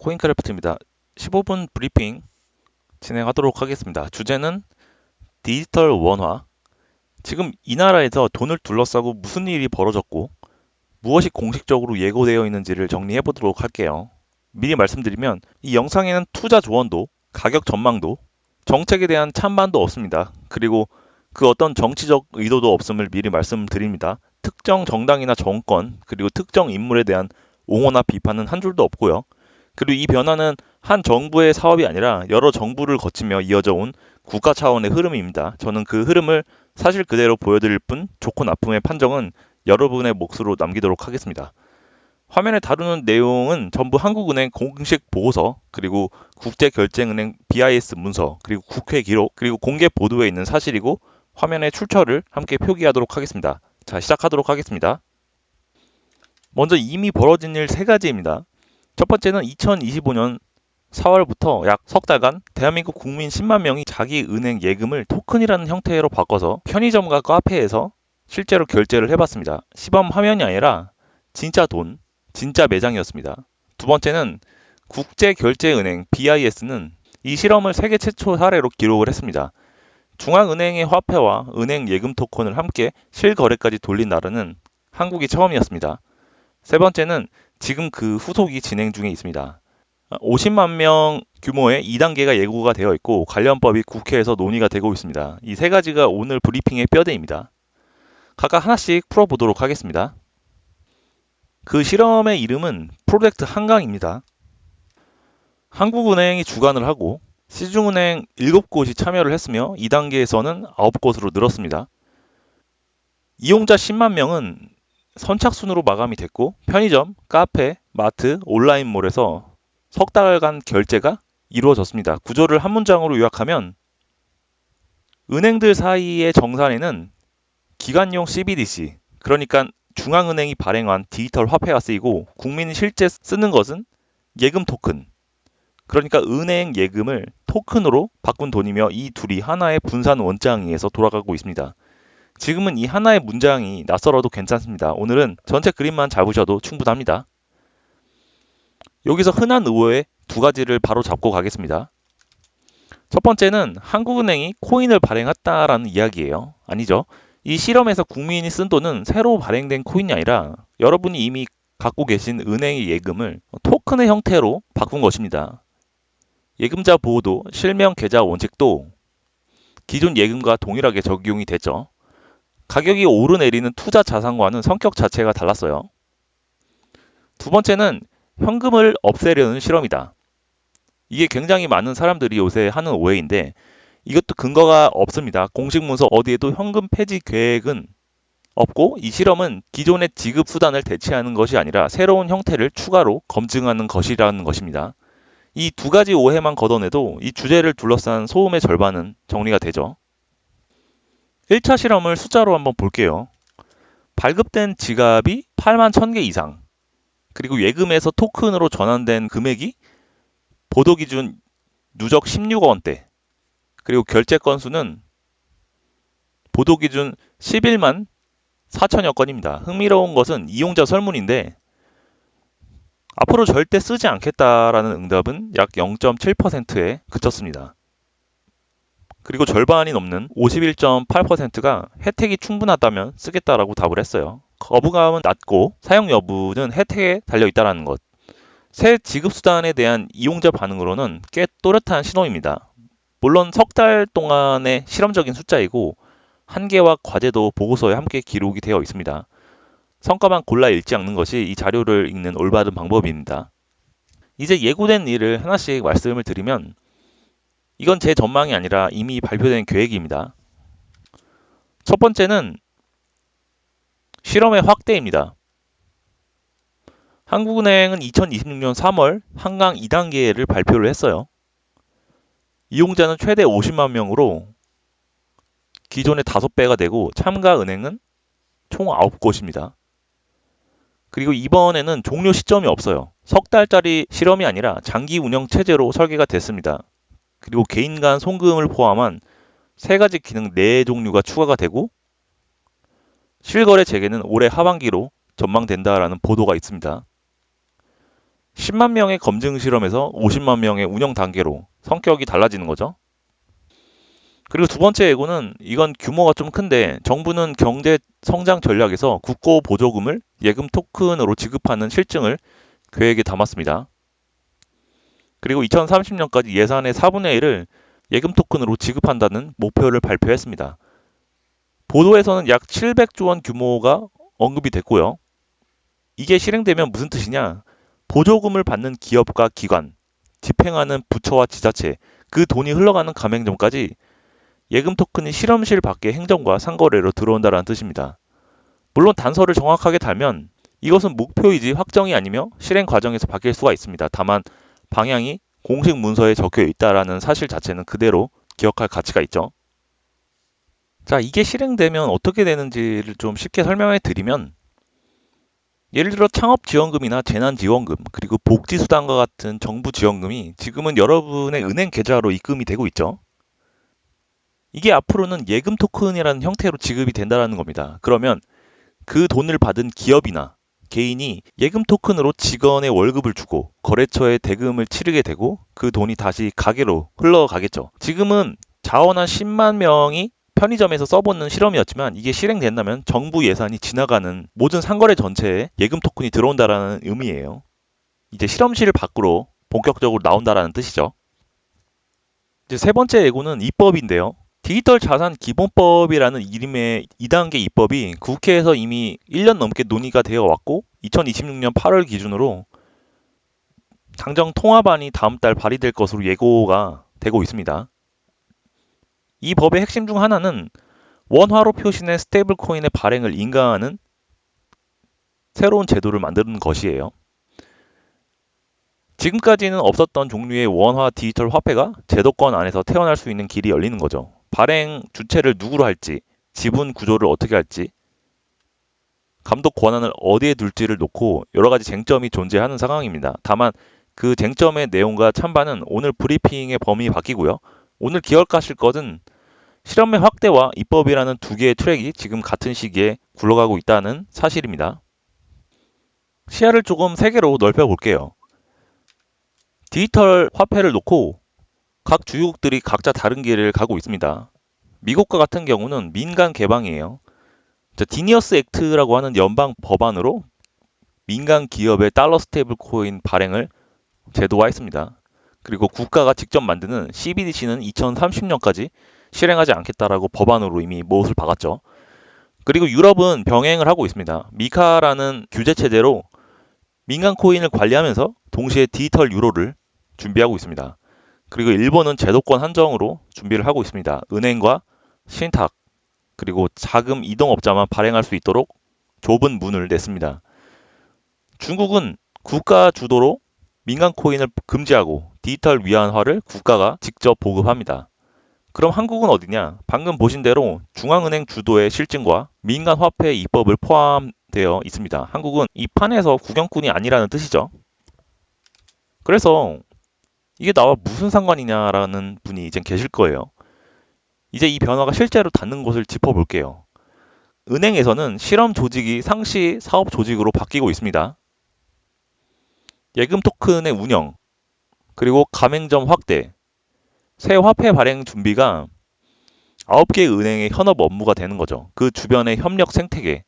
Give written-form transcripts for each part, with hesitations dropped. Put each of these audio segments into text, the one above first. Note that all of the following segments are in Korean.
코인크래프트입니다. 15분 브리핑 진행하도록 하겠습니다. 주제는 디지털 원화. 지금 이 나라에서 돈을 둘러싸고 무슨 일이 벌어졌고 무엇이 공식적으로 예고되어 있는지를 정리해 보도록 할게요. 미리 말씀드리면 이 영상에는 투자 조언도, 가격 전망도, 정책에 대한 찬반도 없습니다. 그리고 그 어떤 정치적 의도도 없음을 미리 말씀드립니다. 특정 정당이나 정권, 그리고 특정 인물에 대한 옹호나 비판은 한 줄도 없고요. 그리고 이 변화는 한 정부의 사업이 아니라 여러 정부를 거치며 이어져 온 국가 차원의 흐름입니다. 저는 그 흐름을 사실 그대로 보여드릴 뿐 좋고 나쁨의 판정은 여러분의 몫으로 남기도록 하겠습니다. 화면에 다루는 내용은 전부 한국은행 공식 보고서, 그리고 국제결제은행 BIS 문서, 그리고 국회 기록, 그리고 공개 보도에 있는 사실이고 화면의 출처를 함께 표기하도록 하겠습니다. 자, 시작하도록 하겠습니다. 먼저 이미 벌어진 일 3가지입니다. 첫 번째는 2025년 4월부터 약 석 달간 대한민국 국민 10만 명이 자기 은행 예금을 토큰이라는 형태로 바꿔서 편의점과 카페에서 실제로 결제를 해봤습니다. 시범 화면이 아니라 진짜 돈, 진짜 매장이었습니다. 두 번째는 국제결제은행 BIS는 이 실험을 세계 최초 사례로 기록을 했습니다. 중앙은행의 화폐와 은행 예금 토큰을 함께 실거래까지 돌린 나라는 한국이 처음이었습니다. 세 번째는 지금 그 후속이 진행 중에 있습니다. 50만 명 규모의 2단계가 예고가 되어 있고 관련법이 국회에서 논의가 되고 있습니다. 이 3가지가 오늘 브리핑의 뼈대입니다. 각각 하나씩 풀어보도록 하겠습니다. 그 실험의 이름은 프로젝트 한강입니다. 한국은행이 주관을 하고 시중은행 7곳이 참여를 했으며 2단계에서는 9곳으로 늘었습니다. 이용자 10만 명은 선착순으로 마감이 됐고 편의점, 카페, 마트, 온라인몰에서 석 달간 결제가 이루어졌습니다. 구조를 한 문장으로 요약하면 은행들 사이의 정산에는 기관용 CBDC, 그러니까 중앙은행이 발행한 디지털 화폐가 쓰이고 국민이 실제 쓰는 것은 예금 토큰, 그러니까 은행 예금을 토큰으로 바꾼 돈이며 이 둘이 하나의 분산 원장에 의해서 돌아가고 있습니다. 지금은 이 하나의 문장이 낯설어도 괜찮습니다. 오늘은 전체 그림만 잡으셔도 충분합니다. 여기서 흔한 오해 2가지를 바로 잡고 가겠습니다. 첫 번째는 한국은행이 코인을 발행했다라는 이야기예요. 아니죠. 이 실험에서 국민이 쓴 돈은 새로 발행된 코인이 아니라 여러분이 이미 갖고 계신 은행의 예금을 토큰의 형태로 바꾼 것입니다. 예금자 보호도 실명 계좌 원칙도 기존 예금과 동일하게 적용이 됐죠. 가격이 오르내리는 투자 자산과는 성격 자체가 달랐어요. 두 번째는 현금을 없애려는 실험이다. 이게 굉장히 많은 사람들이 요새 하는 오해인데 이것도 근거가 없습니다. 공식 문서 어디에도 현금 폐지 계획은 없고 이 실험은 기존의 지급 수단을 대체하는 것이 아니라 새로운 형태를 추가로 검증하는 것이라는 것입니다. 이 2가지 오해만 걷어내도 이 주제를 둘러싼 소음의 절반은 정리가 되죠. 1차 실험을 숫자로 한번 볼게요. 발급된 지갑이 8만 1000개 이상, 그리고 예금에서 토큰으로 전환된 금액이 보도 기준 누적 16억 원대, 그리고 결제 건수는 보도 기준 11만 4천여 건입니다. 흥미로운 것은 이용자 설문인데 앞으로 절대 쓰지 않겠다라는 응답은 약 0.7%에 그쳤습니다. 그리고 절반이 넘는 51.8%가 혜택이 충분하다면 쓰겠다라고 답을 했어요. 거부감은 낮고 사용 여부는 혜택에 달려있다는 것. 새 지급수단에 대한 이용자 반응으로는 꽤 또렷한 신호입니다. 물론 석 달 동안의 실험적인 숫자이고 한계와 과제도 보고서에 함께 기록이 되어 있습니다. 성과만 골라 읽지 않는 것이 이 자료를 읽는 올바른 방법입니다. 이제 예고된 일을 하나씩 말씀을 드리면 이건 제 전망이 아니라 이미 발표된 계획입니다. 첫 번째는 실험의 확대입니다. 한국은행은 2026년 3월 한강 2단계를 발표를 했어요. 이용자는 최대 50만 명으로 기존의 5배가 되고 참가 은행은 총 9곳입니다. 그리고 이번에는 종료 시점이 없어요. 석 달짜리 실험이 아니라 장기 운영 체제로 설계가 됐습니다. 그리고 개인 간 송금을 포함한 3가지 기능 4종류가 추가가 되고 실거래 재개는 올해 하반기로 전망된다라는 보도가 있습니다. 10만 명의 검증 실험에서 50만 명의 운영 단계로 성격이 달라지는 거죠. 그리고 두 번째 예고는 이건 규모가 좀 큰데 정부는 경제 성장 전략에서 국고 보조금을 예금 토큰으로 지급하는 실증을 계획에 담았습니다. 그리고 2030년까지 예산의 4분의 1을 예금 토큰으로 지급한다는 목표를 발표했습니다. 보도에서는 약 700조 원 규모가 언급이 됐고요. 이게 실행되면 무슨 뜻이냐? 보조금을 받는 기업과 기관, 집행하는 부처와 지자체, 그 돈이 흘러가는 가맹점까지 예금 토큰이 실험실 밖의 행정과 상거래로 들어온다는 뜻입니다. 물론 단서를 정확하게 달면 이것은 목표이지 확정이 아니며 실행 과정에서 바뀔 수가 있습니다. 다만 방향이 공식 문서에 적혀 있다라는 사실 자체는 그대로 기억할 가치가 있죠. 자, 이게 실행되면 어떻게 되는지를 좀 쉽게 설명해 드리면 예를 들어 창업지원금이나 재난지원금, 그리고 복지수당과 같은 정부 지원금이 지금은 여러분의 은행 계좌로 입금이 되고 있죠. 이게 앞으로는 예금 토큰이라는 형태로 지급이 된다는 겁니다. 그러면 그 돈을 받은 기업이나 개인이 예금 토큰으로 직원의 월급을 주고 거래처에 대금을 치르게 되고 그 돈이 다시 가게로 흘러가겠죠. 지금은 자원 한 10만 명이 편의점에서 써보는 실험이었지만 이게 실행된다면 정부 예산이 지나가는 모든 상거래 전체에 예금 토큰이 들어온다라는 의미예요. 이제 실험실 밖으로 본격적으로 나온다라는 뜻이죠. 이제 세 번째 예고는 입법인데요. 디지털 자산 기본법이라는 이름의 2단계 입법이 국회에서 이미 1년 넘게 논의가 되어 왔고 2026년 8월 기준으로 당정 통합안이 다음 달 발의될 것으로 예고가 되고 있습니다. 이 법의 핵심 중 하나는 원화로 표시된 스테이블 코인의 발행을 인가하는 새로운 제도를 만드는 것이에요. 지금까지는 없었던 종류의 원화 디지털 화폐가 제도권 안에서 태어날 수 있는 길이 열리는 거죠. 발행 주체를 누구로 할지, 지분 구조를 어떻게 할지, 감독 권한을 어디에 둘지를 놓고 여러 가지 쟁점이 존재하는 상황입니다. 다만 그 쟁점의 내용과 찬반은 오늘 브리핑의 범위 바뀌고요. 오늘 기억하실 것은 실험의 확대와 입법이라는 두 개의 트랙이 지금 같은 시기에 굴러가고 있다는 사실입니다. 시야를 조금 세 개로 넓혀 볼게요. 디지털 화폐를 놓고 각 주요국들이 각자 다른 길을 가고 있습니다. 미국과 같은 경우는 민간 개방이에요. 디니어스 액트라고 하는 연방 법안으로 민간 기업의 달러 스테이블 코인 발행을 제도화했습니다. 그리고 국가가 직접 만드는 CBDC는 2030년까지 실행하지 않겠다라고 법안으로 이미 못을 박았죠. 그리고 유럽은 병행을 하고 있습니다. 미카라는 규제 체제로 민간 코인을 관리하면서 동시에 디지털 유로를 준비하고 있습니다. 그리고 일본은 제도권 한정으로 준비를 하고 있습니다. 은행과 신탁, 그리고 자금 이동업자만 발행할 수 있도록 좁은 문을 냈습니다. 중국은 국가 주도로 민간 코인을 금지하고 디지털 위안화를 국가가 직접 보급합니다. 그럼 한국은 어디냐? 방금 보신 대로 중앙은행 주도의 실증과 민간 화폐 입법을 포함되어 있습니다. 한국은 이 판에서 구경꾼이 아니라는 뜻이죠. 그래서 이게 나와 무슨 상관이냐라는 분이 이제 계실 거예요. 이제 이 변화가 실제로 닿는 곳을 짚어볼게요. 은행에서는 실험 조직이 상시 사업 조직으로 바뀌고 있습니다. 예금 토큰의 운영, 그리고 가맹점 확대, 새 화폐 발행 준비가 9개 은행의 현업 업무가 되는 거죠. 그 주변의 협력 생태계,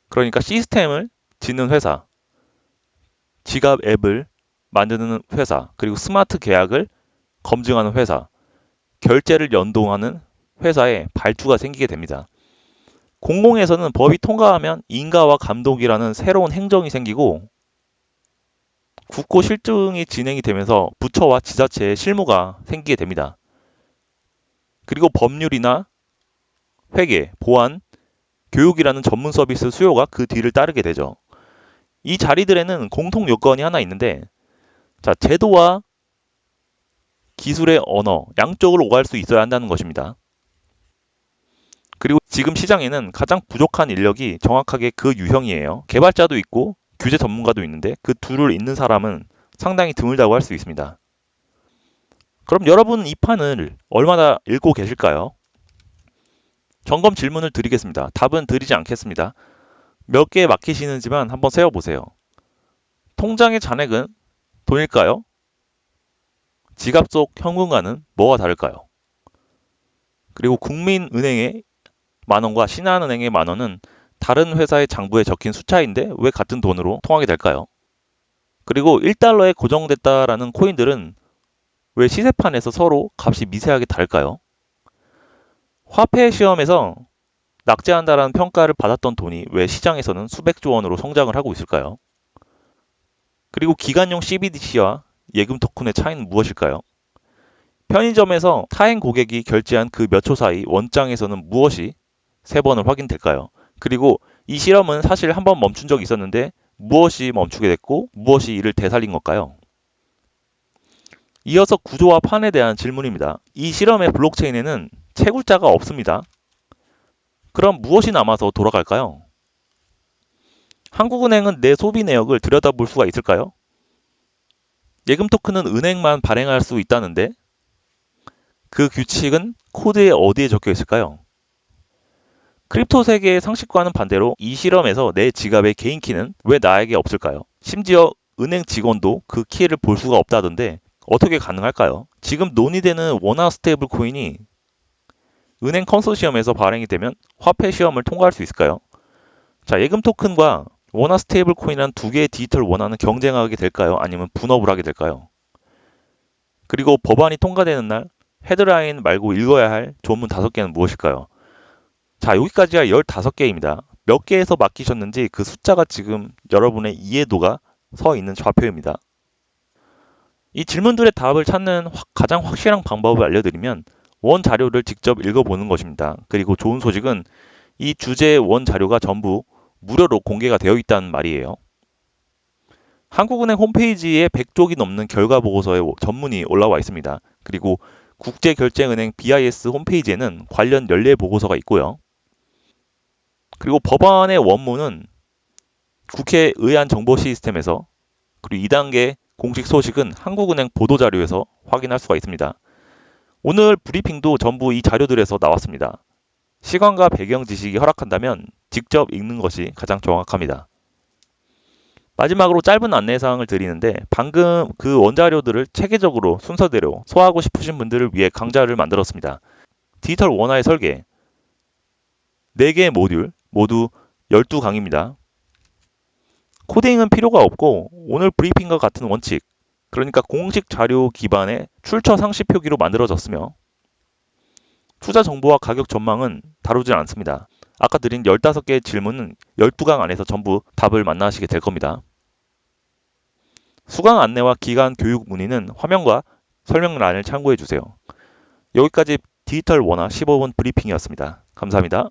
그러니까 시스템을 짓는 회사, 지갑 앱을 만드는 회사, 그리고 스마트 계약을 검증하는 회사, 결제를 연동하는 회사에 발주가 생기게 됩니다. 공공에서는 법이 통과하면 인가와 감독이라는 새로운 행정이 생기고 국고 실증이 진행이 되면서 부처와 지자체의 실무가 생기게 됩니다. 그리고 법률이나 회계, 보안, 교육이라는 전문 서비스 수요가 그 뒤를 따르게 되죠. 이 자리들에는 공통 요건이 하나 있는데, 자, 제도와 기술의 언어, 양쪽을 오갈 수 있어야 한다는 것입니다. 그리고 지금 시장에는 가장 부족한 인력이 정확하게 그 유형이에요. 개발자도 있고 규제 전문가도 있는데 그 둘을 잇는 사람은 상당히 드물다고 할 수 있습니다. 그럼 여러분 이 판을 얼마나 읽고 계실까요? 점검 질문을 드리겠습니다. 답은 드리지 않겠습니다. 몇 개에 막히시는지만 한번 세어보세요. 통장의 잔액은 돈일까요? 지갑 속 현금과는 뭐가 다를까요? 그리고 국민은행의 만원과 신한은행의 만원은 다른 회사의 장부에 적힌 숫자인데 왜 같은 돈으로 통하게 될까요? 그리고 1달러에 고정됐다라는 코인들은 왜 시세판에서 서로 값이 미세하게 다를까요? 화폐 시험에서 낙제한다라는 평가를 받았던 돈이 왜 시장에서는 수백조 원으로 성장을 하고 있을까요? 그리고 기관용 CBDC와 예금 토큰의 차이는 무엇일까요? 편의점에서 타행 고객이 결제한 그 몇 초 사이 원장에서는 무엇이 3번을 확인될까요? 그리고 이 실험은 사실 한 번 멈춘 적이 있었는데 무엇이 멈추게 됐고 무엇이 이를 되살린 걸까요? 이어서 구조와 판에 대한 질문입니다. 이 실험의 블록체인에는 채굴자가 없습니다. 그럼 무엇이 남아서 돌아갈까요? 한국은행은 내 소비 내역을 들여다볼 수가 있을까요? 예금 토큰은 은행만 발행할 수 있다는데 그 규칙은 코드에 어디에 적혀 있을까요? 크립토 세계의 상식과는 반대로 이 실험에서 내 지갑의 개인 키는 왜 나에게 없을까요? 심지어 은행 직원도 그 키를 볼 수가 없다던데 어떻게 가능할까요? 지금 논의되는 원화 스테이블 코인이 은행 컨소시엄에서 발행이 되면 화폐 시험을 통과할 수 있을까요? 자, 예금 토큰과 원화 스테이블 코인이란 두 개의 디지털 원화는 경쟁하게 될까요? 아니면 분업을 하게 될까요? 그리고 법안이 통과되는 날 헤드라인 말고 읽어야 할 조문 5개는 무엇일까요? 자, 여기까지가 15개입니다. 몇 개에서 맡기셨는지 그 숫자가 지금 여러분의 이해도가 서 있는 좌표입니다. 이 질문들의 답을 찾는 가장 확실한 방법을 알려드리면 원 자료를 직접 읽어보는 것입니다. 그리고 좋은 소식은 이 주제의 원 자료가 전부 무료로 공개가 되어 있다는 말이에요. 한국은행 홈페이지에 100쪽이 넘는 결과 보고서의 전문이 올라와 있습니다. 그리고 국제결제은행 BIS 홈페이지에는 관련 연례 보고서가 있고요. 그리고 법안의 원문은 국회 의안 정보 시스템에서, 그리고 2단계 공식 소식은 한국은행 보도자료에서 확인할 수가 있습니다. 오늘 브리핑도 전부 이 자료들에서 나왔습니다. 시간과 배경 지식이 허락한다면 직접 읽는 것이 가장 정확합니다. 마지막으로 짧은 안내사항을 드리는데 방금 그 원자료들을 체계적으로 순서대로 소화하고 싶으신 분들을 위해 강좌를 만들었습니다. 디지털 원화의 설계, 4개의 모듈, 모두 12강입니다. 코딩은 필요가 없고 오늘 브리핑과 같은 원칙, 그러니까 공식 자료 기반의 출처 상시 표기로 만들어졌으며 투자 정보와 가격 전망은 다루지 않습니다. 아까 드린 15개의 질문은 12강 안에서 전부 답을 만나시게 될 겁니다. 수강 안내와 기간 교육 문의는 화면과 설명란을 참고해 주세요. 여기까지 디지털 원화 15분 브리핑이었습니다. 감사합니다.